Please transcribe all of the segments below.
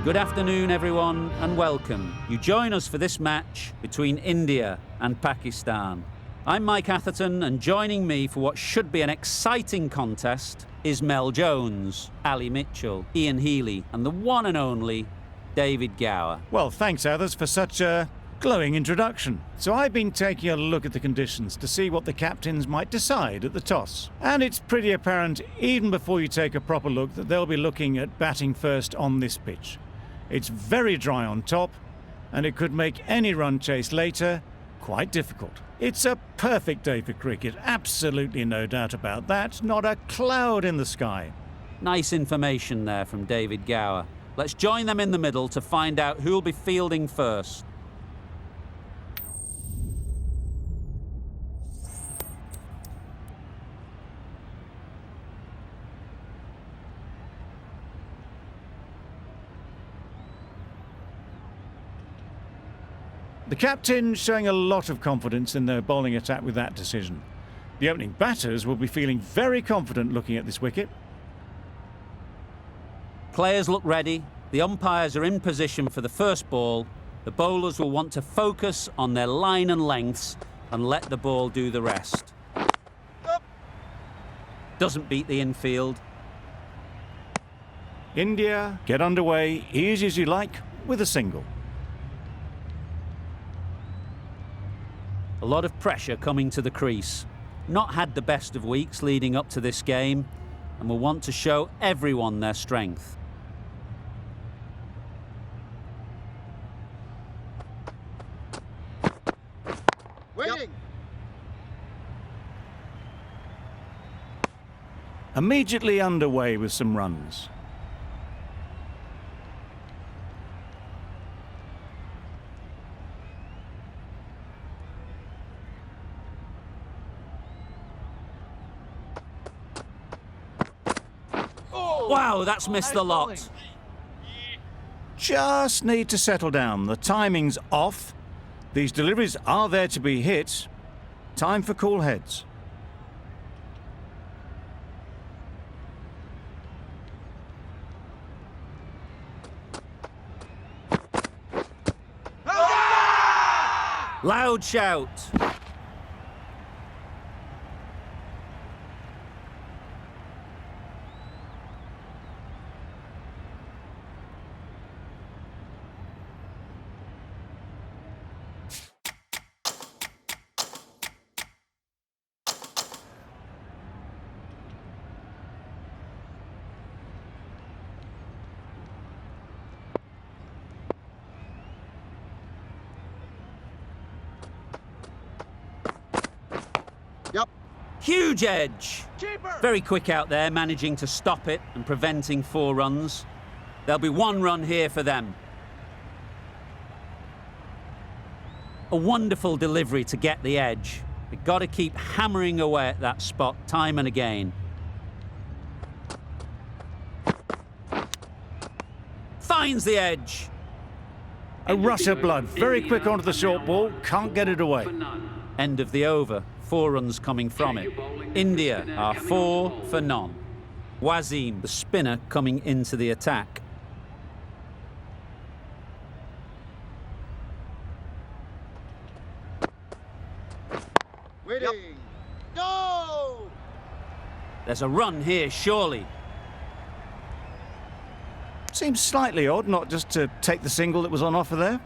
Good afternoon, everyone, and welcome. You join us for this match between India and Pakistan. I'm Mike Atherton, and joining me for what should be an exciting contest is Mel Jones, Ali Mitchell, Ian Healy, and the one and only David Gower. Well, thanks, Athers, for such a glowing introduction. So I've been taking a look at the conditions to see what the captains might decide at the toss. And it's pretty apparent, even before you take a proper look, that they'll be looking at batting first on this pitch. It's very dry on top, and it could make any run chase later quite difficult. It's a perfect day for cricket, absolutely no doubt about that, not a cloud in the sky. Nice information there from David Gower. Let's join them in the middle to find out who'll be fielding first. The captain's showing a lot of confidence in their bowling attack with that decision. The opening batters will be feeling very confident looking at this wicket. Players look ready, the umpires are in position for the first ball. The bowlers will want to focus on their line and lengths and let the ball do the rest. Doesn't beat the infield. India get underway easy as you like with a single. A lot of pressure coming to the crease. Not had the best of weeks leading up to this game, and will want to show everyone their strength. Waiting. Immediately underway with some runs. Wow, that's missed the lot. Just need to settle down. The timing's off. These deliveries are there to be hit. Time for cool heads. Loud shout. Huge edge. Very quick out there, managing to stop it and preventing 4 runs. There'll be 1 run here for them. A wonderful delivery to get the edge. They've got to keep hammering away at that spot time and again. Finds the edge. A rush of blood, very quick onto the short ball, can't get it away. End of the over. 4 runs coming from it. India are 4 for none. Wasim, the spinner, coming into the attack. Waiting. Go! There's a run here, surely. Seems slightly odd not just to take the single that was on offer there.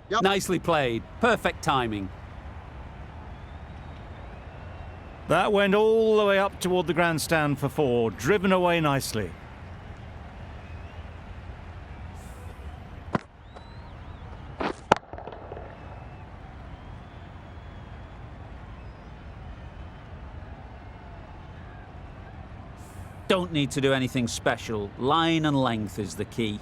Yep. Nicely played. Perfect timing. That went all the way up toward the grandstand for 4, driven away nicely. Don't need to do anything special. Line and length is the key.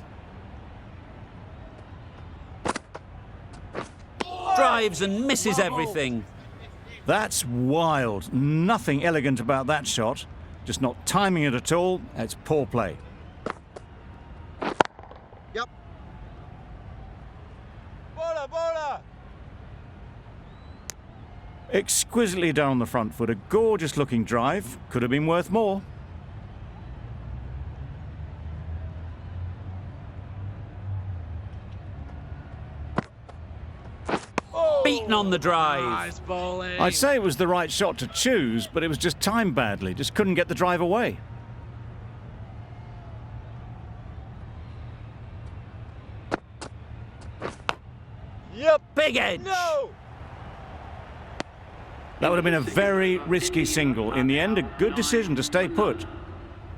Drives and misses everything. That's wild. Nothing elegant about that shot. Just not timing it at all. It's poor play. Yep. Bowler, bowler. Exquisitely done on the front foot, a gorgeous looking drive. Could have been worth more. Beaten on the drive. Nice bowling. I'd say it was the right shot to choose, but it was just timed badly. Just couldn't get the drive away. Yep. Big edge. No. That would have been a very risky single. In the end, a good decision to stay put.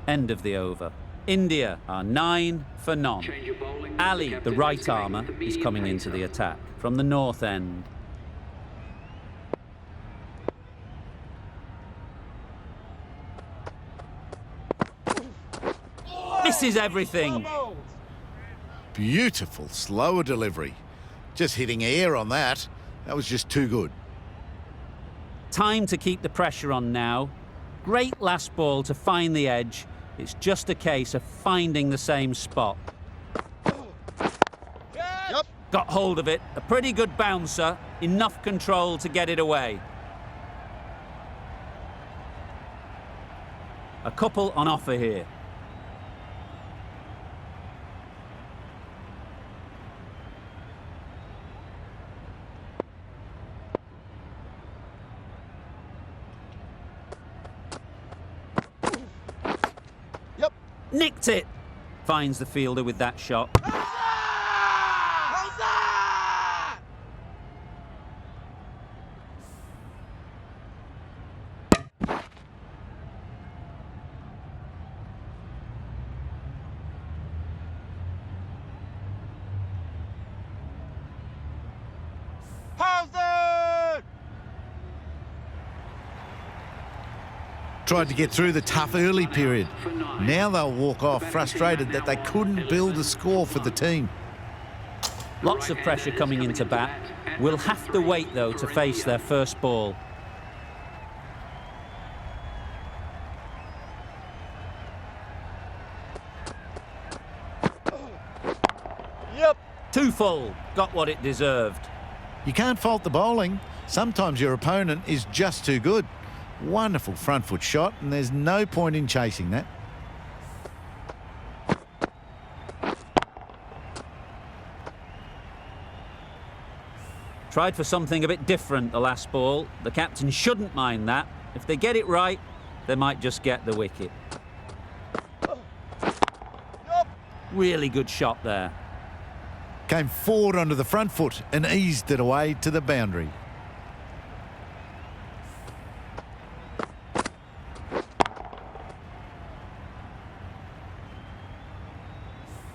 End of the over. India are 9 for none. Ali, the right armour, is coming into the attack from the north end. Misses everything. Beautiful, slower delivery. Just hitting air on that. That was just too good. Time to keep the pressure on now. Great last ball to find the edge. It's just a case of finding the same spot. Yep. Got hold of it. A pretty good bouncer. Enough control to get it away. A couple on offer here. Yep. Nicked it. Finds the fielder with that shot. How's that? How's that? Tried to get through the tough early period. Now they'll walk off frustrated that they couldn't build a score for the team. Lots of pressure coming into bat. Will have to wait, though, to face their first ball. Yep. Too full. Got what it deserved. You can't fault the bowling. Sometimes your opponent is just too good. Wonderful front foot shot, and there's no point in chasing that. Tried for something a bit different the last ball. The captain shouldn't mind that. If they get it right, they might just get the wicket. Yep. Really good shot there. Came forward onto the front foot and eased it away to the boundary.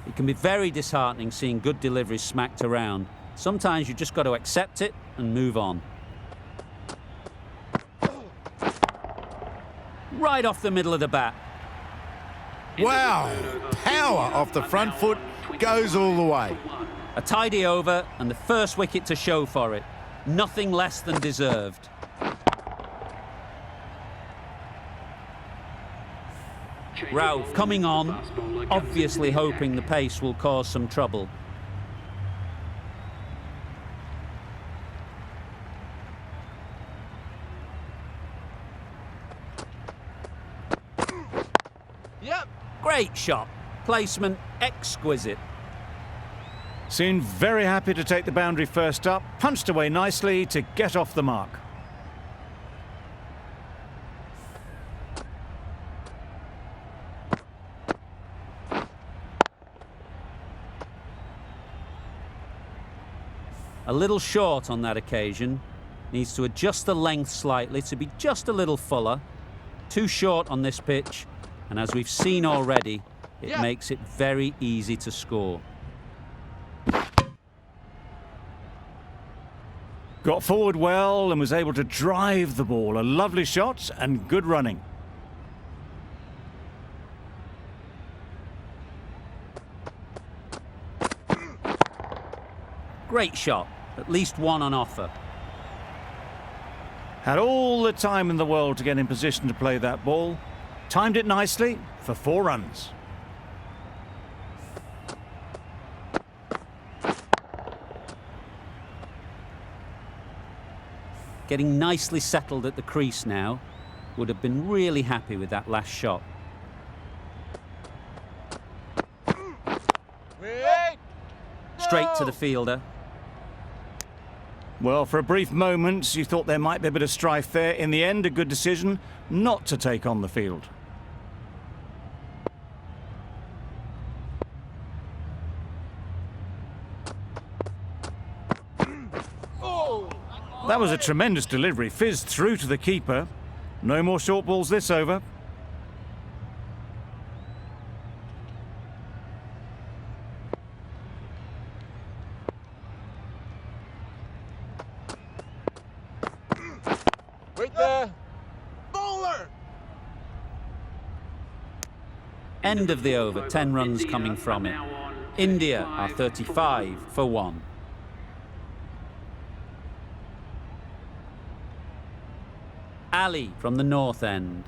It can be very disheartening seeing good deliveries smacked around. Sometimes you just got to accept it and move on. Right off the middle of the bat. Wow! Power off the front foot goes all the way. A tidy over and the first wicket to show for it. Nothing less than deserved. Ralph coming on, obviously hoping the pace will cause some trouble. Yep. Great shot. Placement exquisite. Seemed very happy to take the boundary first up. Punched away nicely to get off the mark. A little short on that occasion. Needs to adjust the length slightly to be just a little fuller. Too short on this pitch, and as we've seen already, it makes it very easy to score. Got forward well and was able to drive the ball. A lovely shot and good running. Great shot. At least one on offer. Had all the time in the world to get in position to play that ball. Timed it nicely for 4 runs. getting nicely settled at the crease now. Would have been really happy with that last shot. Wait! Straight to No! the fielder. Well, for a brief moment, you thought there might be a bit of strife there. In the end, a good decision not to take on the field. Oh! That was a tremendous delivery. Fizzed through to the keeper. No more short balls this over. Wait there! Bowler! End of the over, 10 runs coming from it. India are 35 for 1. Ali from the north end.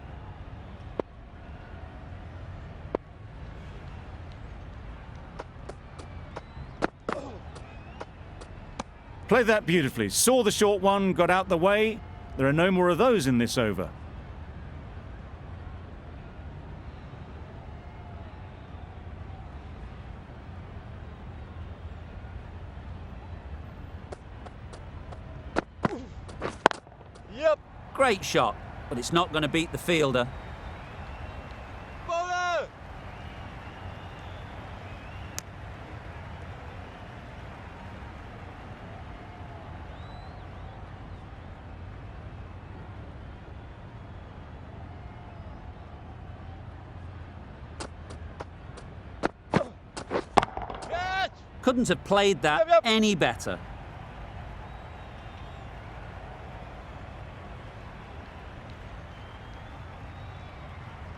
Played that beautifully. Saw the short one, got out the way. There are no more of those in this over. Yep! Great shot, but it's not going to beat the fielder. Bowler! Catch! Couldn't have played that Yep, yep. any better.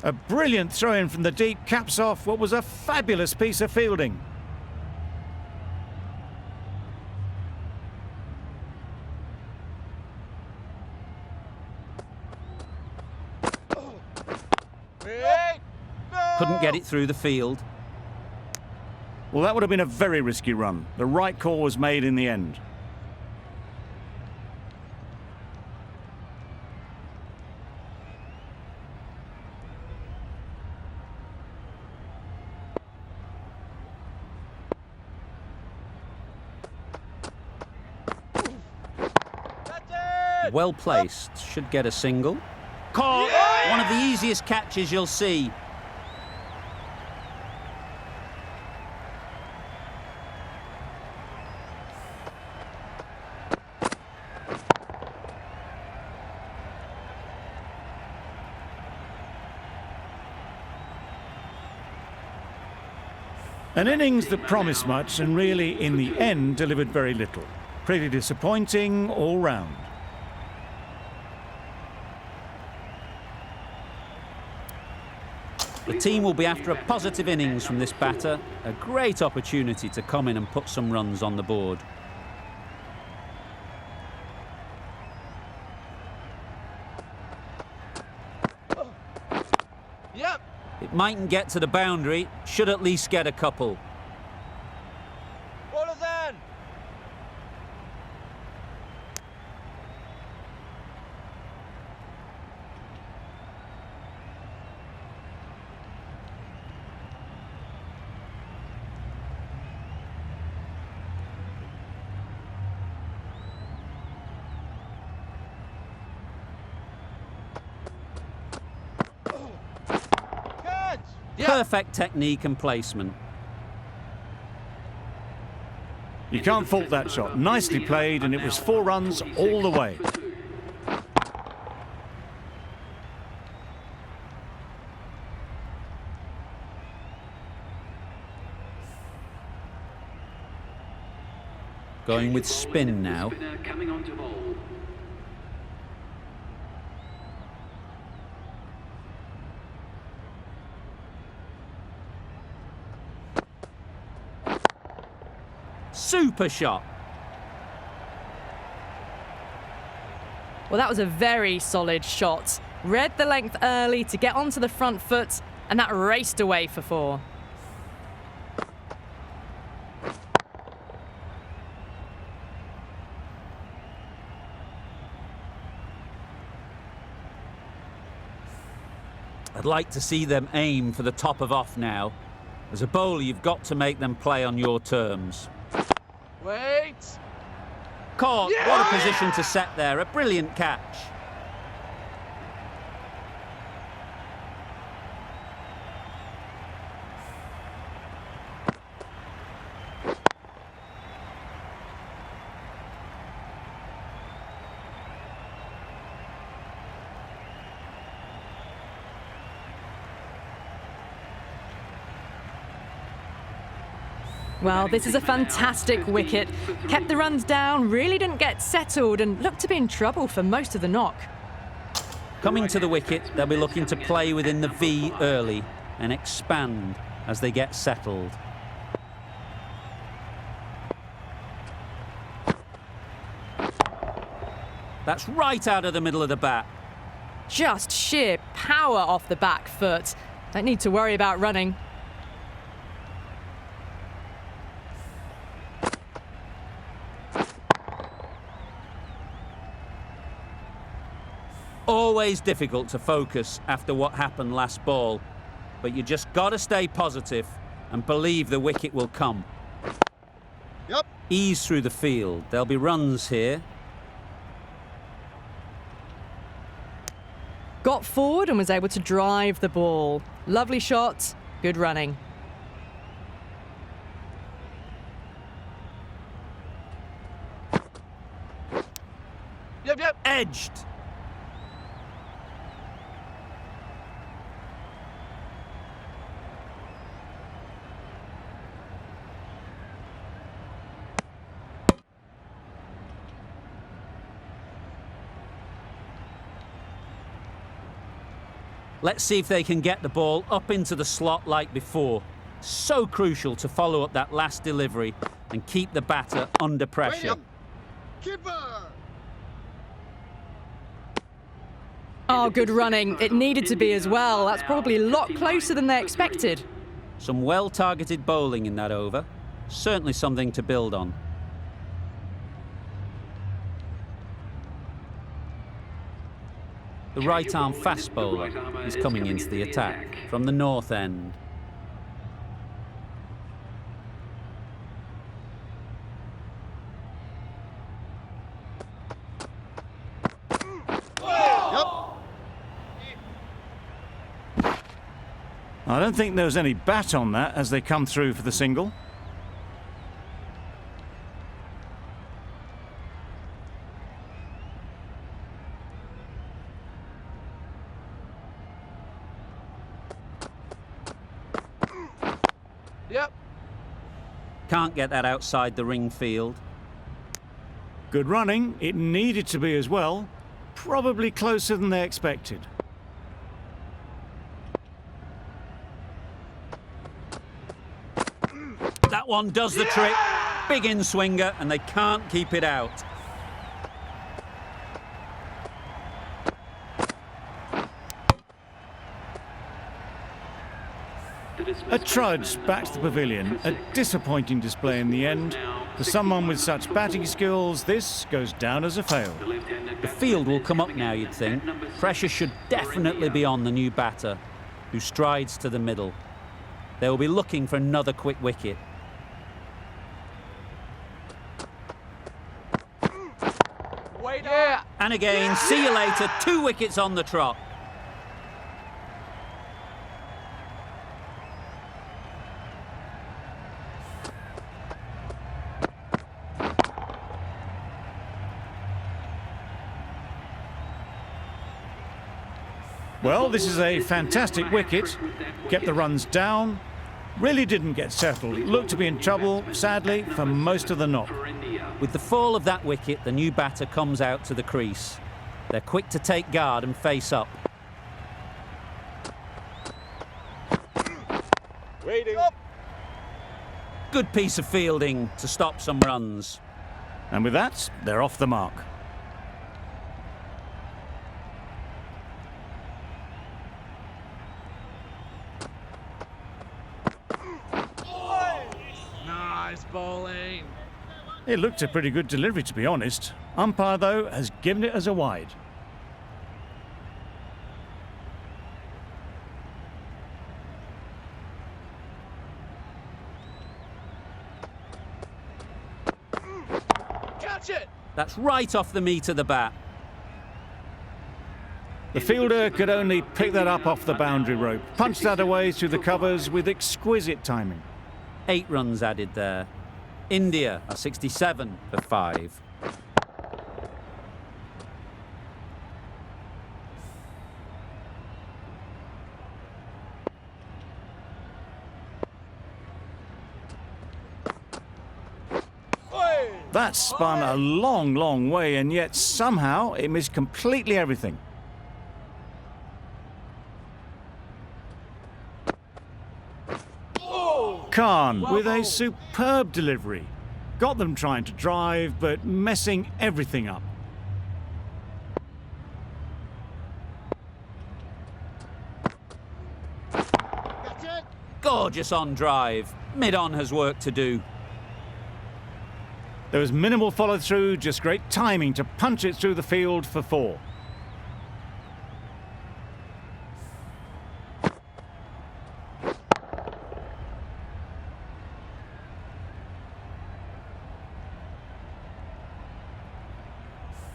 A brilliant throw-in from the deep caps off what was a fabulous piece of fielding. Wait! No! Couldn't get it through the field. Well, that would have been a very risky run. The right call was made in the end. That's it! Well placed, should get a single. Call. One of the easiest catches you'll see. An innings that promised much and really, in the end, delivered very little. Pretty disappointing all round. The team will be after a positive innings from this batter. A great opportunity to come in and put some runs on the board. Yep! It mightn't get to the boundary, should at least get a couple. Bowler's in! Catch! Yep! Perfect technique and placement. You can't fault that shot. Nicely played, and it was 4 runs all the way. Going with spin now. Coming on to bowl. Super shot. Well, that was a very solid shot. Read the length early to get onto the front foot, and that raced away for 4. I'd like to see them aim for the top of off now. As a bowler, you've got to make them play on your terms. Wait. Caught. Yeah! What a position to set there. A brilliant catch. Well, this is a fantastic wicket. Kept the runs down, really didn't get settled, and looked to be in trouble for most of the knock. Coming to the wicket, they'll be looking to play within the V early and expand as they get settled. That's right out of the middle of the bat. Just sheer power off the back foot. Don't need to worry about running. Always difficult to focus after what happened last ball, but you just got to stay positive and believe the wicket will come. Yep. Ease through the field. There'll be runs here. Got forward and was able to drive the ball. Lovely shot, good running. Yep. Edged. Let's see if they can get the ball up into the slot like before. So crucial to follow up that last delivery and keep the batter under pressure. Keeper. Oh, good running. It needed to be as well. That's probably a lot closer than they expected. Some well-targeted bowling in that over. Certainly something to build on. The right-arm fast bowler is coming into the attack from the north end. I don't think there was any bat on that as they come through for the single. Yep. Can't get that outside the ring field. Good running. It needed to be as well. Probably closer than they expected. That one does the trick. Big in-swinger, and they can't keep it out. A trudge back to the pavilion. A disappointing display in the end. For someone with such batting skills, this goes down as a fail. The field will come up now, you'd think. Pressure should definitely be on the new batter, who strides to the middle. They will be looking for another quick wicket. Wait. Yeah. And again, see you later. 2 wickets on the trot. Well, this is a fantastic wicket. Kept the runs down. Really didn't get settled. Looked to be in trouble, sadly, for most of the knock. With the fall of that wicket, the new batter comes out to the crease. They're quick to take guard and face up. Waiting. Good piece of fielding to stop some runs. And with that, they're off the mark. Nice bowling. It looked a pretty good delivery, to be honest. Umpire, though, has given it as a wide. Catch it! That's right off the meat of the bat. The fielder could only pick that up off the boundary rope, punch that away through the covers with exquisite timing. 8 runs added there. India are 67 for 5. That spun a long, long way, and yet somehow it missed completely everything. Khan with a superb delivery. Got them trying to drive, but messing everything up. Gorgeous on drive. Mid-on has work to do. There was minimal follow-through, just great timing to punch it through the field for 4.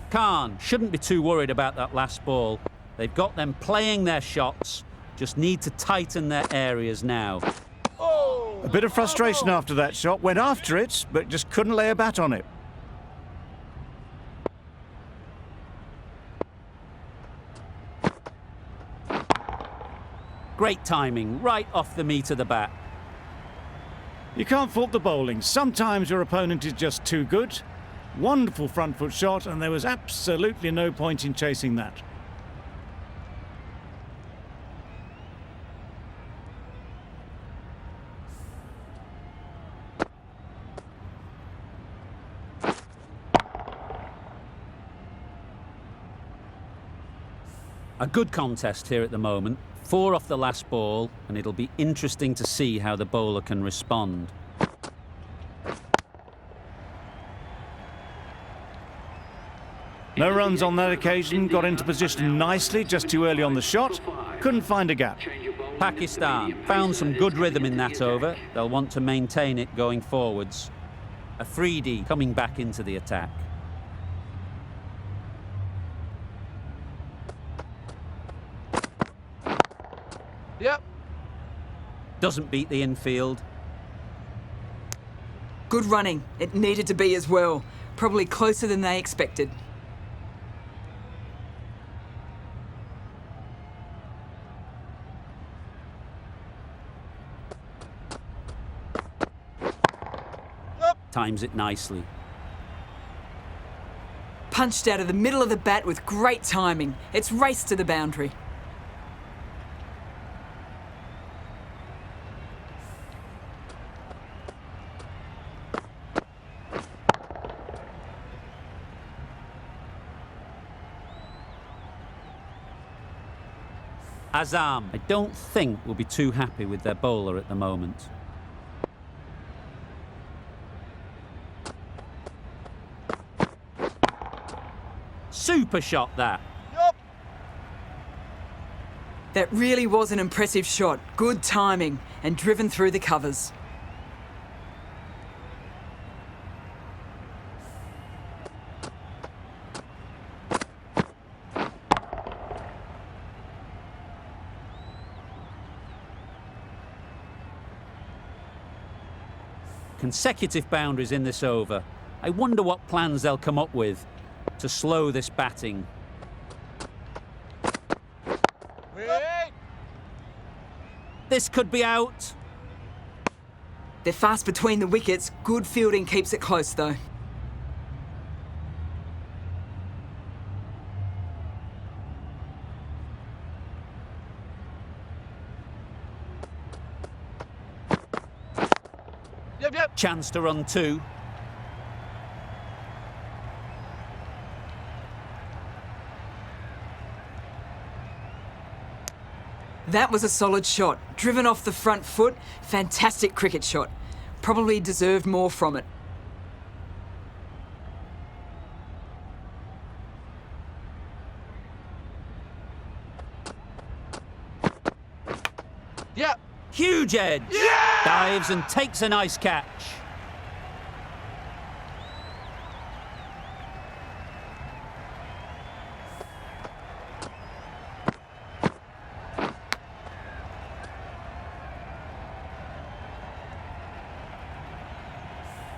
Khan shouldn't be too worried about that last ball. They've got them playing their shots, just need to tighten their areas now. A bit of frustration after that shot, went after it, but just couldn't lay a bat on it. Great timing, right off the meat of the bat. You can't fault the bowling. Sometimes your opponent is just too good. Wonderful front foot shot, and there was absolutely no point in chasing that. A good contest here at the moment. 4 off the last ball, and it'll be interesting to see how the bowler can respond. No runs on that occasion, got into position nicely, just too early on the shot. Couldn't find a gap. Pakistan found some good rhythm in that over. They'll want to maintain it going forwards. Afridi coming back into the attack. Yep. Doesn't beat the infield. Good running. It needed to be as well. Probably closer than they expected. Times it nicely. Punched out of the middle of the bat with great timing. It's raced to the boundary. Azam, I don't think will be too happy with their bowler at the moment. Super shot that. Yup. That really was an impressive shot. Good timing and driven through the covers. Consecutive boundaries in this over. I wonder what plans they'll come up with to slow this batting. Wait. This could be out. They're fast between the wickets. Good fielding keeps it close though. Yep. Chance to run 2. That was a solid shot. Driven off the front foot. Fantastic cricket shot. Probably deserved more from it. Yep. Huge edge. Yeah! Dives and takes a nice catch.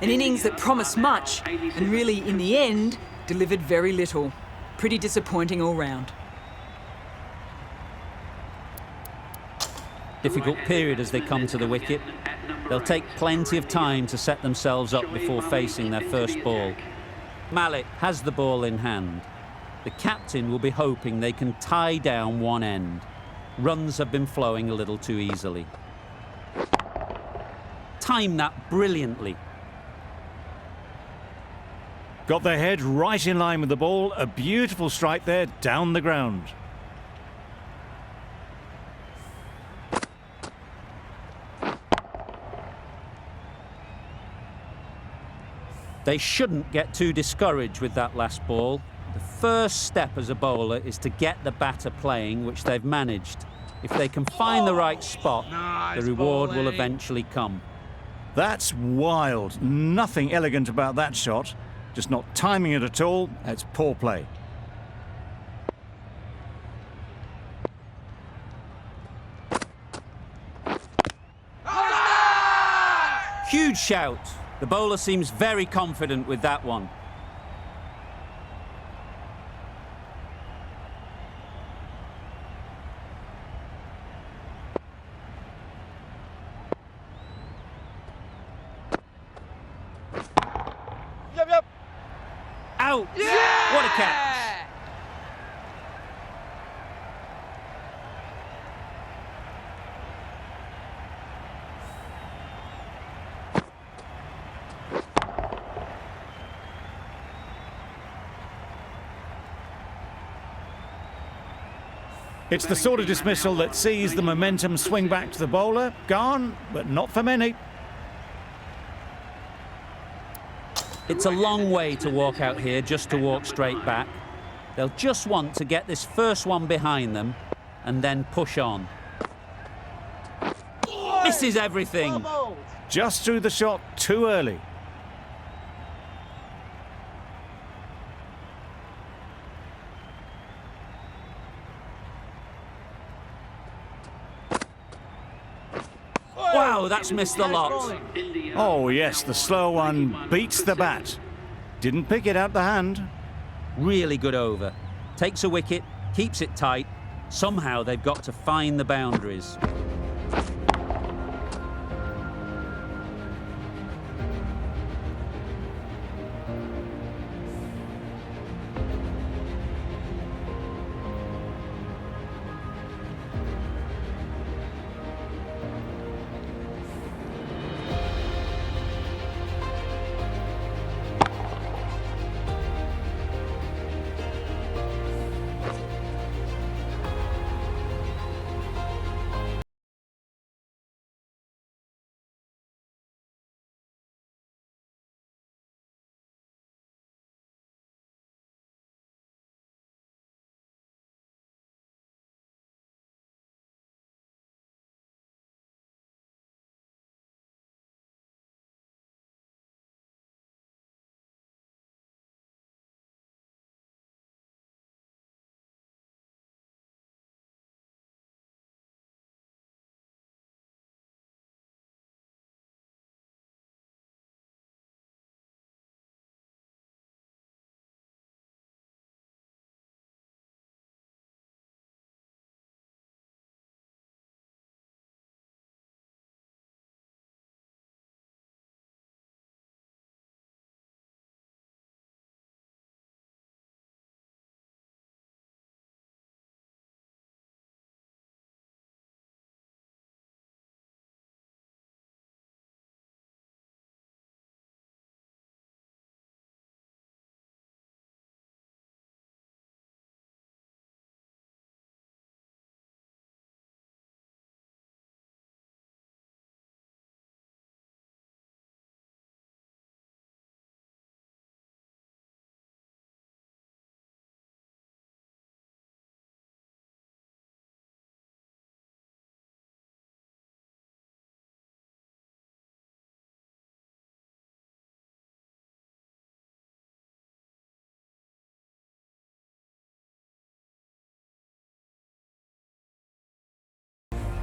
An innings that promised much and really, in the end, delivered very little. Pretty disappointing all round. Difficult period as they come to the wicket. They'll take plenty of time to set themselves up before facing their first ball. Malik has the ball in hand. The captain will be hoping they can tie down one end. Runs have been flowing a little too easily. Timed that brilliantly. Got their head right in line with the ball. A beautiful strike there down the ground. They shouldn't get too discouraged with that last ball. The first step as a bowler is to get the batter playing, which they've managed. If they can find the right spot, the reward will eventually come. That's wild. Nothing elegant about that shot. Just not timing it at all. That's poor play. Huge shout. The bowler seems very confident with that one. Yep. Out! Yeah! What a catch! It's the sort of dismissal that sees the momentum swing back to the bowler. Gone, but not for many. It's a long way to walk out here just to walk straight back. They'll just want to get this first one behind them and then push on. Misses everything. Just threw the shot too early. Wow, that's missed the lot. Oh yes, the slow one beats the bat. Didn't pick it out the hand. Really good over. Takes a wicket, keeps it tight. Somehow they've got to find the boundaries.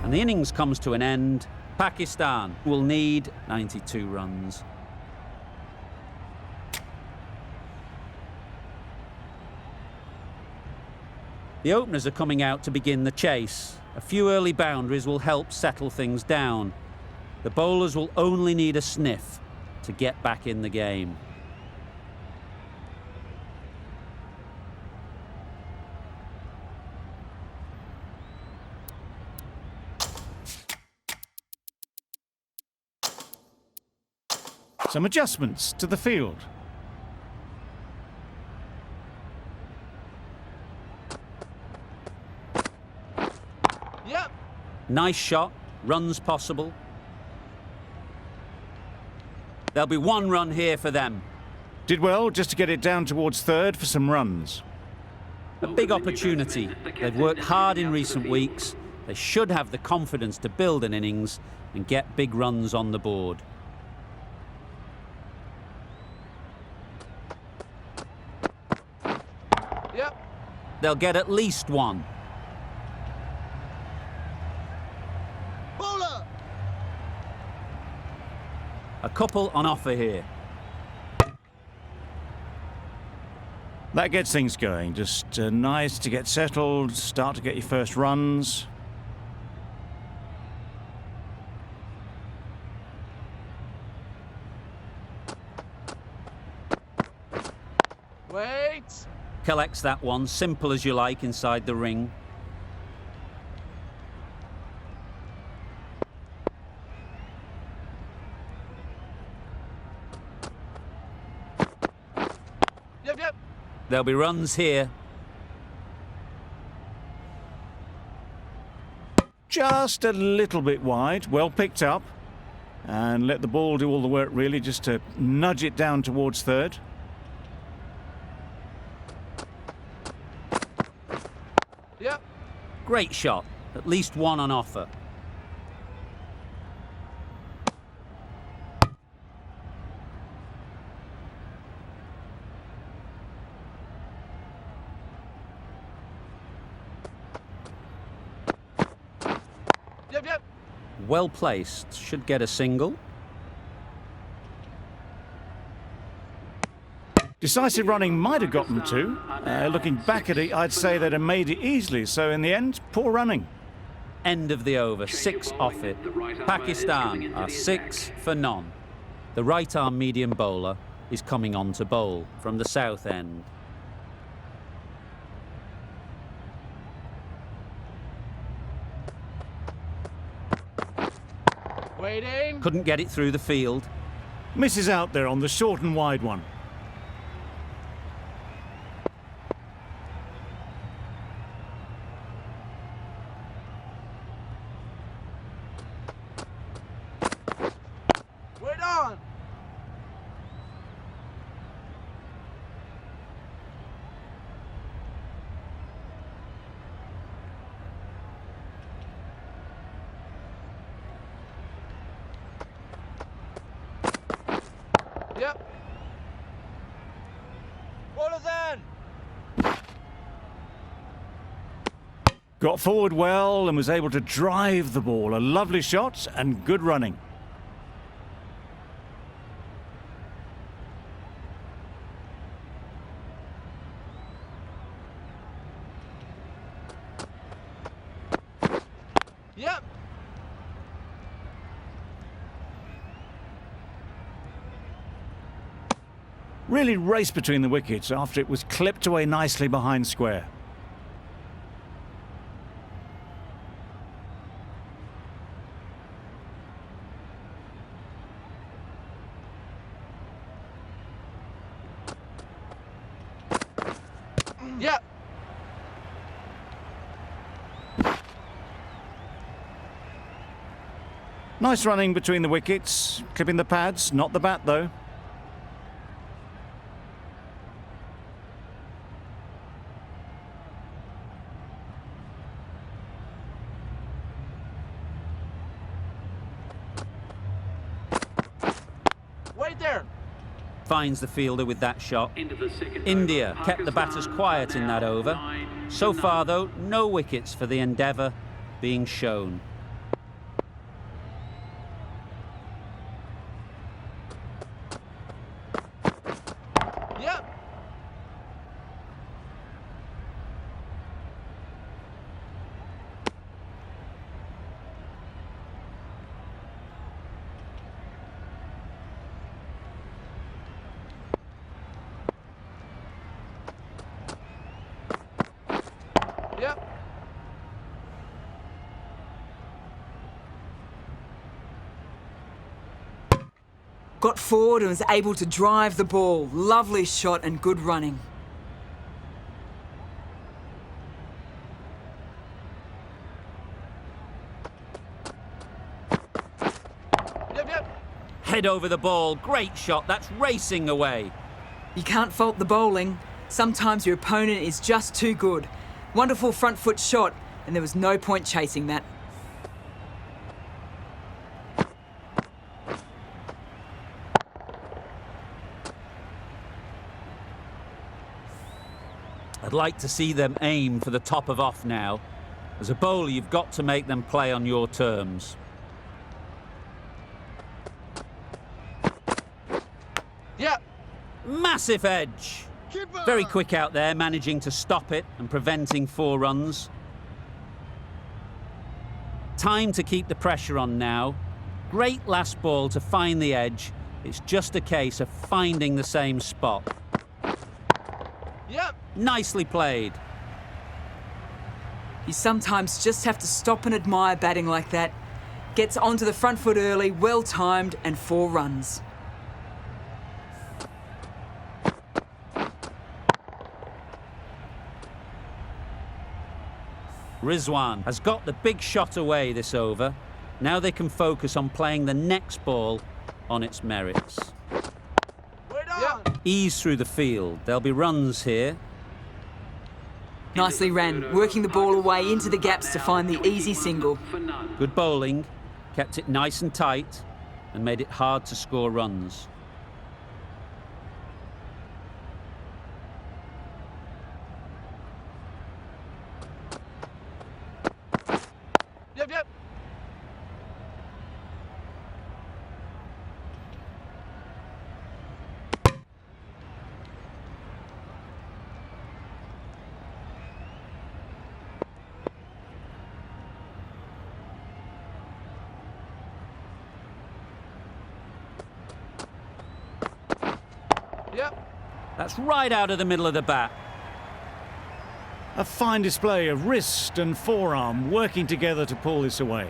And the innings comes to an end. Pakistan will need 92 runs. The openers are coming out to begin the chase. A few early boundaries will help settle things down. The bowlers will only need a sniff to get back in the game. Some adjustments to the field. Yep. Nice shot, runs possible. There'll be one run here for them. Did well just to get it down towards third for some runs. A big opportunity. They've worked hard in recent weeks. They should have the confidence to build an innings and get big runs on the board. Yep. They'll get at least one. Bowler. A couple on offer here. That gets things going. Just nice to get settled, start to get your first runs. Wait. Collects that one, simple as you like, inside the ring. Yep, yep. There'll be runs here. Just a little bit wide, well picked up. And let the ball do all the work really, just to nudge it down towards third. Yep. Great shot. At least one on offer. Yep, yep. Well placed. Should get a single. Decisive running might have gotten two. Looking back at it, I'd say they'd have made it easily. So in the end, poor running. End of the over. 6 off it. Pakistan are 6 for none. The right arm medium bowler is coming on to bowl from the south end. Waiting. Couldn't get it through the field. Misses out there on the short and wide one. Wait on. Yep. Bowler's in. Got forward well and was able to drive the ball. A lovely shot and good running. Yep. Really raced between the wickets after it was clipped away nicely behind square. Yep. Nice running between the wickets, clipping the pads, not the bat though. Wait there. Finds the fielder with that shot. India kept the batters quiet in that over. So far, though, no wickets for the endeavour being shown. Yep. Got forward and was able to drive the ball. Lovely shot and good running. Yep, yep. Head over the ball. Great shot. That's racing away. You can't fault the bowling. Sometimes your opponent is just too good. Wonderful front foot shot, and there was no point chasing that. I'd like to see them aim for the top of off now. As a bowler, you've got to make them play on your terms. Yeah. Massive edge. Very quick out there, managing to stop it and preventing 4 runs. Time to keep the pressure on now. Great last ball to find the edge. It's just a case of finding the same spot. Yep. Nicely played. You sometimes just have to stop and admire batting like that. Gets onto the front foot early, well timed, and 4 runs. Rizwan has got the big shot away this over. Now they can focus on playing the next ball on its merits. Way down. Yep. Ease through the field. There'll be runs here. Nicely ran, working the ball away into the gaps to find the easy single. Good bowling, kept it nice and tight, and made it hard to score runs. Yep, yep. Yep. That's right out of the middle of the bat. A fine display of wrist and forearm working together to pull this away.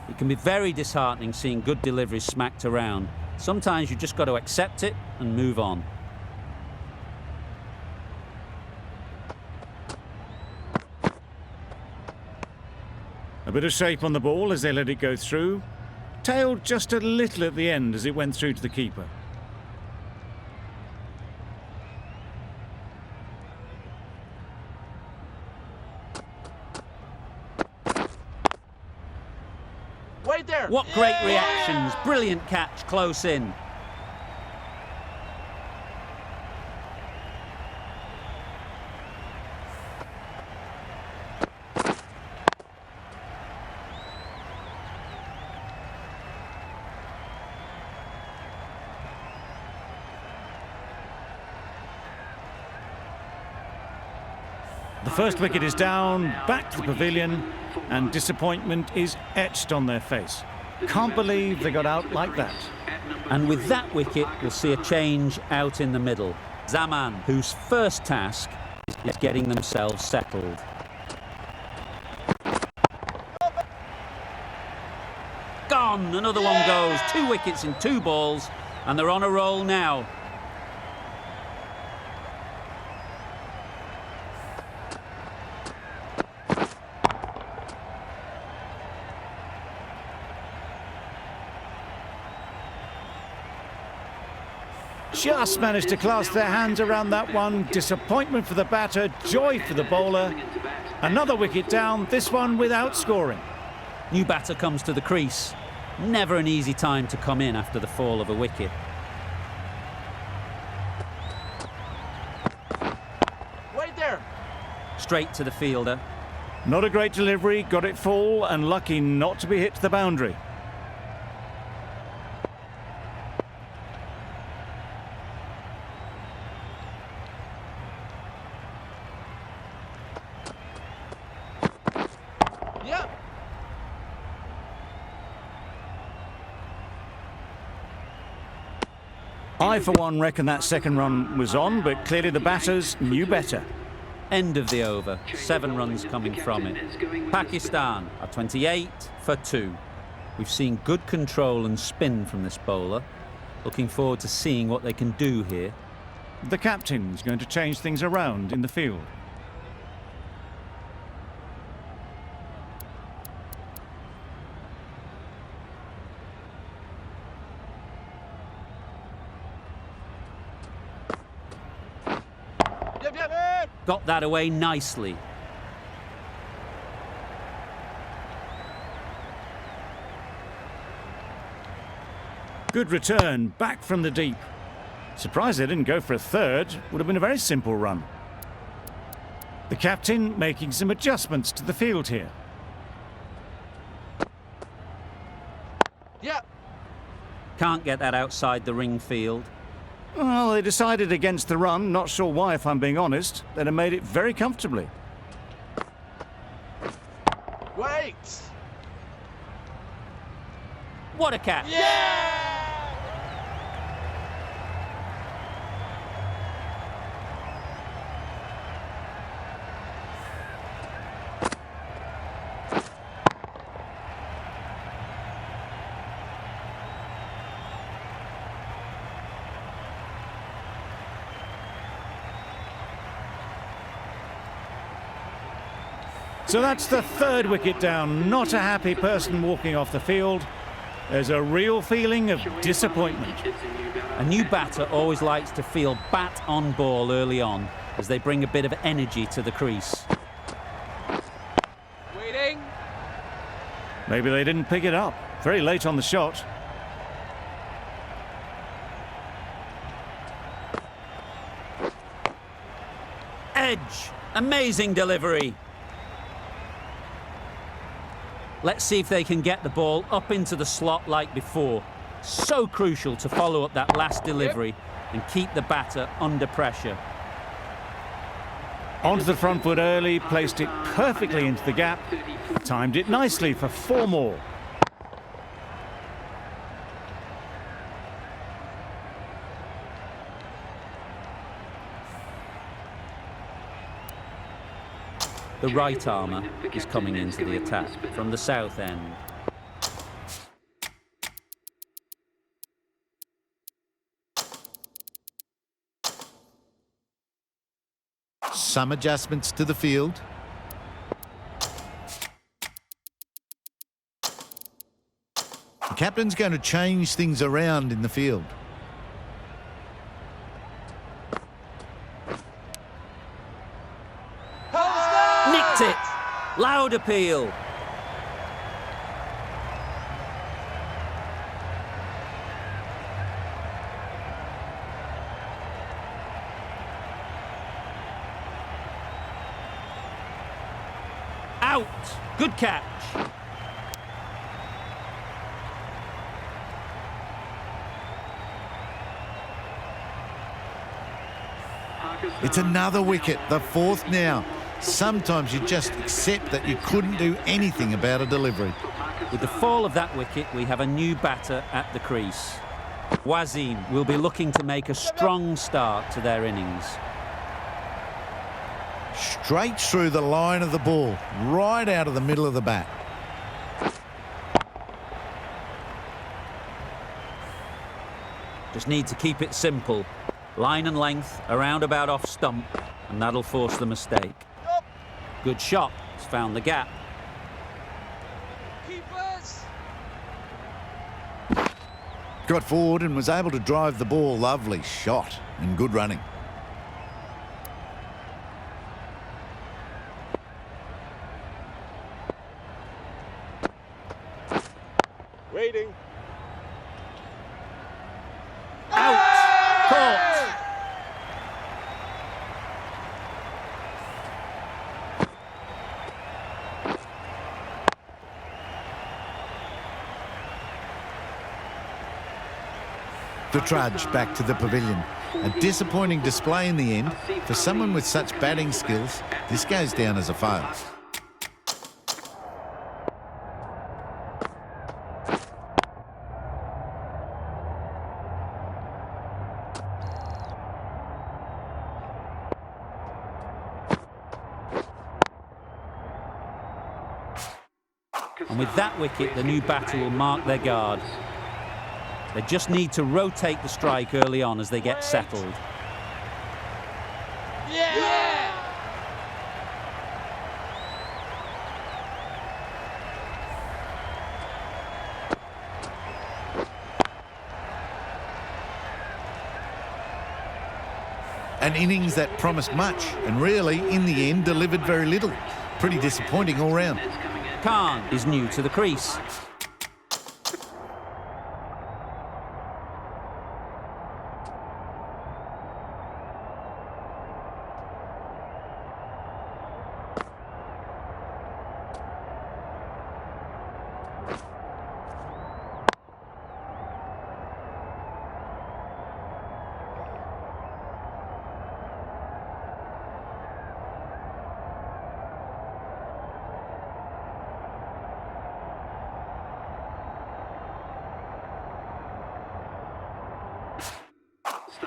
It can be very disheartening seeing good deliveries smacked around. Sometimes you just got to accept it and move on. A bit of shape on the ball as they let it go through. Tailed just a little at the end as it went through to the keeper. Wait there. What great Yeah! reactions. Brilliant catch close in. The first wicket is down, back to the pavilion, and disappointment is etched on their face. Can't believe they got out like that. And with that wicket, we'll see a change out in the middle. Zaman, whose first task is getting themselves settled. Gone! Another one goes. 2 wickets in 2 balls, and they're on a roll now. Just managed to clasp their hands around that one. Disappointment for the batter, joy for the bowler. Another wicket down, this one without scoring. New batter comes to the crease. Never an easy time to come in after the fall of a wicket. Wait there. Straight to the fielder. Not a great delivery, got it full and lucky not to be hit to the boundary. Yep. I, for one, reckon that second run was on, but clearly the batters knew better. End of the over. 7 runs coming from it. Pakistan are 28 for 2. We've seen good control and spin from this bowler. Looking forward to seeing what they can do here. The captain's going to change things around in the field. Yep, yep. Got that away nicely. Good return, back from the deep. Surprised they didn't go for a third. Would have been a very simple run. The captain making some adjustments to the field here. Yep. Can't get that outside the ring field. Well, they decided against the run. Not sure why, if I'm being honest. They'd have made it very comfortably. Wait. What a catch! Yeah! So that's the third wicket down. Not a happy person walking off the field. There's a real feeling of disappointment. A new batter always likes to feel bat on ball early on as they bring a bit of energy to the crease. Waiting. Maybe they didn't pick it up. Very late on the shot. Edge! Amazing delivery! Let's see if they can get the ball up into the slot like before. So crucial to follow up that last delivery and keep the batter under pressure. Onto the front foot early, placed it perfectly into the gap. Timed it nicely for 4 more. The right armour is coming into the attack from the south end. Some adjustments to the field. The captain's going to change things around in the field. Nicked it! Loud appeal. Out! Good catch. It's another wicket, the 4th now. Sometimes you just accept that you couldn't do anything about a delivery. With the fall of that wicket, we have a new batter at the crease. Wasim will be looking to make a strong start to their innings. Straight through the line of the ball, right out of the middle of the bat. Just need to keep it simple. Line and length, around about off stump, and that'll force the mistake. Good shot. It's found the gap. Keepers. Got forward and was able to drive the ball. Lovely shot and good running. Waiting. Out! Caught! The trudge back to the pavilion. A disappointing display in the end. For someone with such batting skills, this goes down as a fail. And with that wicket, the new batter will mark their guard. They just need to rotate the strike early on as they get settled. Yeah! An innings that promised much and really, in the end, delivered very little. Pretty disappointing all round. Khan is new to the crease.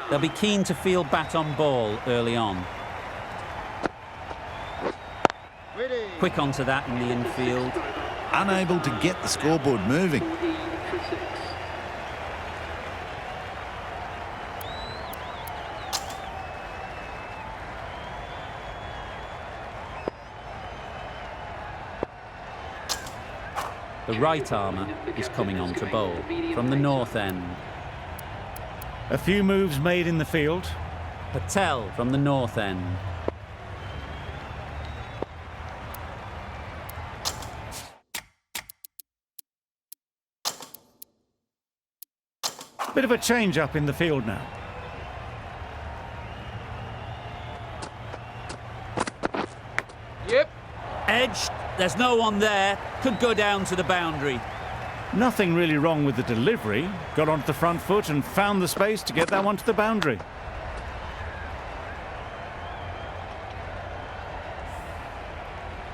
They'll be keen to field bat on ball early on. Quick onto that in the infield. Unable to get the scoreboard moving. The right armour is coming on to bowl from the north end. A few moves made in the field. Patel from the north end. Bit of a change up in the field now. Yep. Edged, there's no one there. Could go down to the boundary. Nothing really wrong with the delivery. Got onto the front foot and found the space to get that one to the boundary.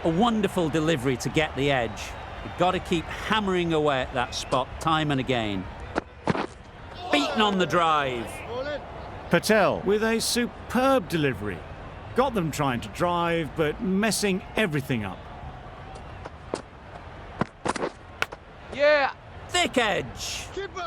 A wonderful delivery to get the edge. You've got to keep hammering away at that spot time and again. Beaten on the drive. Patel with a superb delivery. Got them trying to drive, but messing everything up. Yeah! Thick edge. Keeper!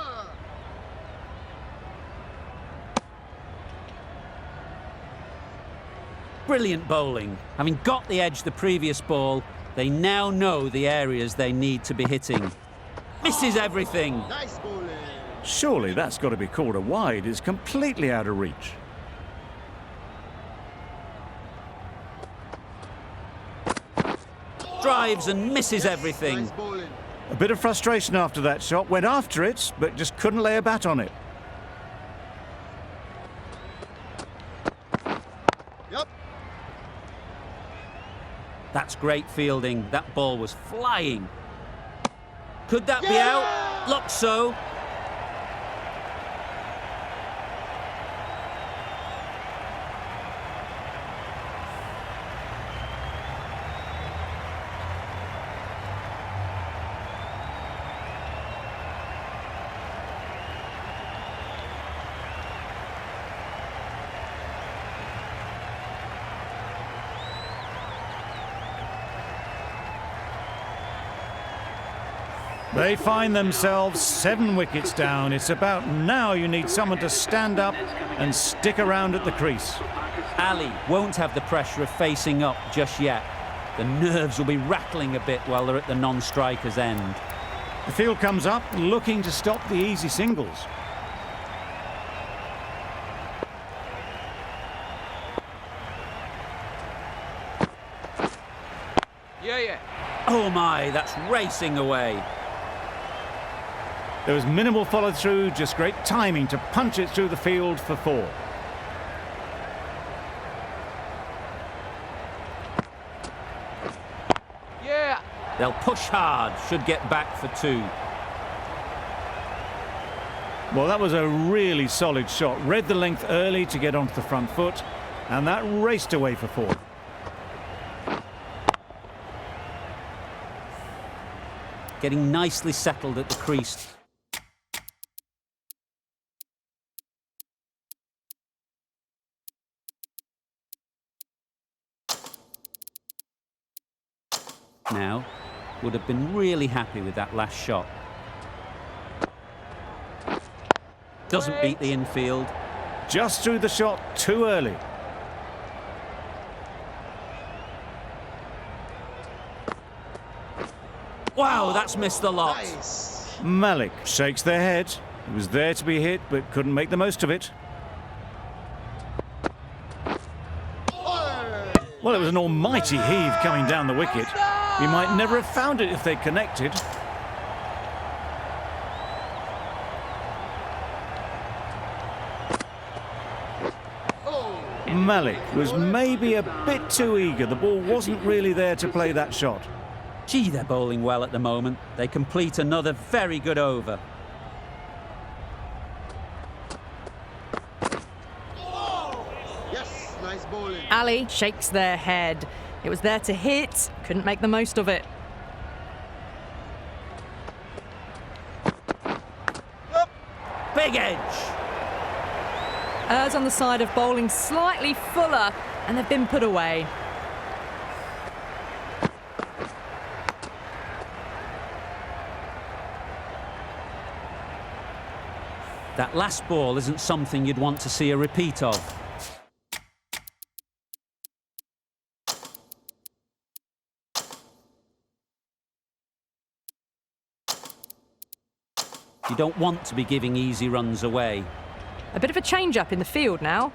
Brilliant bowling. Having got the edge the previous ball, they now know the areas they need to be hitting. Misses everything. Nice bowling! Surely that's got to be called a wide. It's completely out of reach. Drives and misses everything. Nice bowling! A bit of frustration after that shot. Went after it, but just couldn't lay a bat on it. Yep! That's great fielding. That ball was flying. Could that be out? Looks so. They find themselves 7 wickets down. It's about now you need someone to stand up and stick around at the crease. Ali won't have the pressure of facing up just yet. The nerves will be rattling a bit while they're at the non-striker's end. The field comes up, looking to stop the easy singles. Yeah! Oh my, that's racing away. There was minimal follow-through, just great timing to punch it through the field for 4. Yeah! They'll push hard, should get back for 2. Well, that was a really solid shot. Read the length early to get onto the front foot, and that raced away for 4. Getting nicely settled at the crease. Now, would have been really happy with that last shot. Doesn't beat the infield. Just threw the shot too early. Wow, that's missed the lot. Malik shakes their head. He was there to be hit, but couldn't make the most of it. Well, it was an almighty heave coming down the wicket. He might never have found it if they'd connected. Malik was maybe a bit too eager. The ball wasn't really there to play that shot. Gee, they're bowling well at the moment. They complete another very good over. Yes, nice bowling. Ali shakes their head. It was there to hit, couldn't make the most of it. Big edge. Errs on the side of bowling slightly fuller, and they've been put away. That last ball isn't something you'd want to see a repeat of. You don't want to be giving easy runs away. A bit of a change-up in the field now.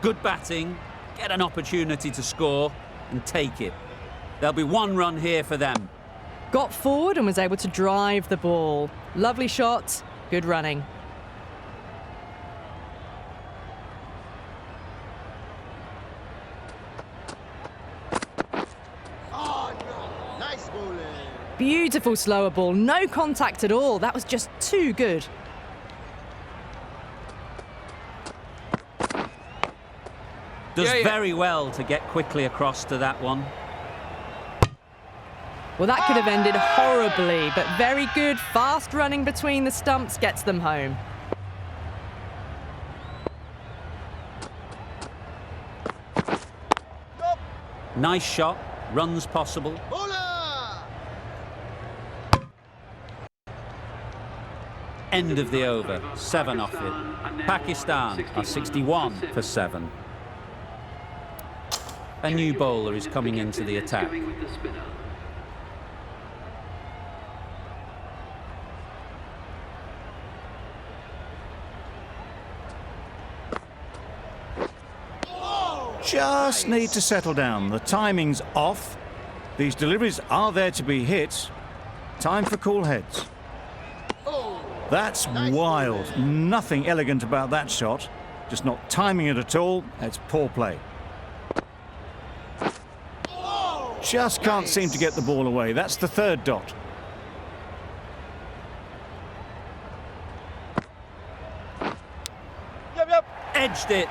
Good batting, get an opportunity to score and take it. There'll be one run here for them. Got forward and was able to drive the ball. Lovely shot, good running. Oh, no. Nice bowling. Beautiful slower ball, no contact at all. That was just too good. Does Yeah. very well to get quickly across to that one. Well, that could have ended horribly, but very good. Fast running between the stumps gets them home. Nice shot, runs possible. Bowler! End of the over, 7 off it. Pakistan are 61 for 7. A new bowler is coming into the attack. Just need to settle down. The timing's off. These deliveries are there to be hit. Time for cool heads. That's wild. Nothing elegant about that shot. Just not timing it at all. It's poor play. Just can't seem to get the ball away. That's the third dot. Edged it.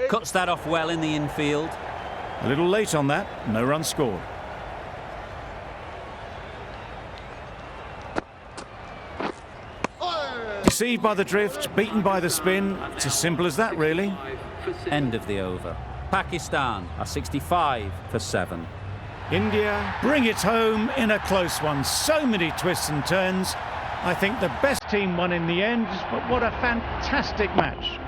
Cuts that off well in the infield. A little late on that. No run scored. Deceived by the drift, beaten by the spin. It's as simple as that, really. End of the over. Pakistan are 65 for 7. India bring it home in a close one. So many twists and turns. I think the best team won in the end, but what a fantastic match.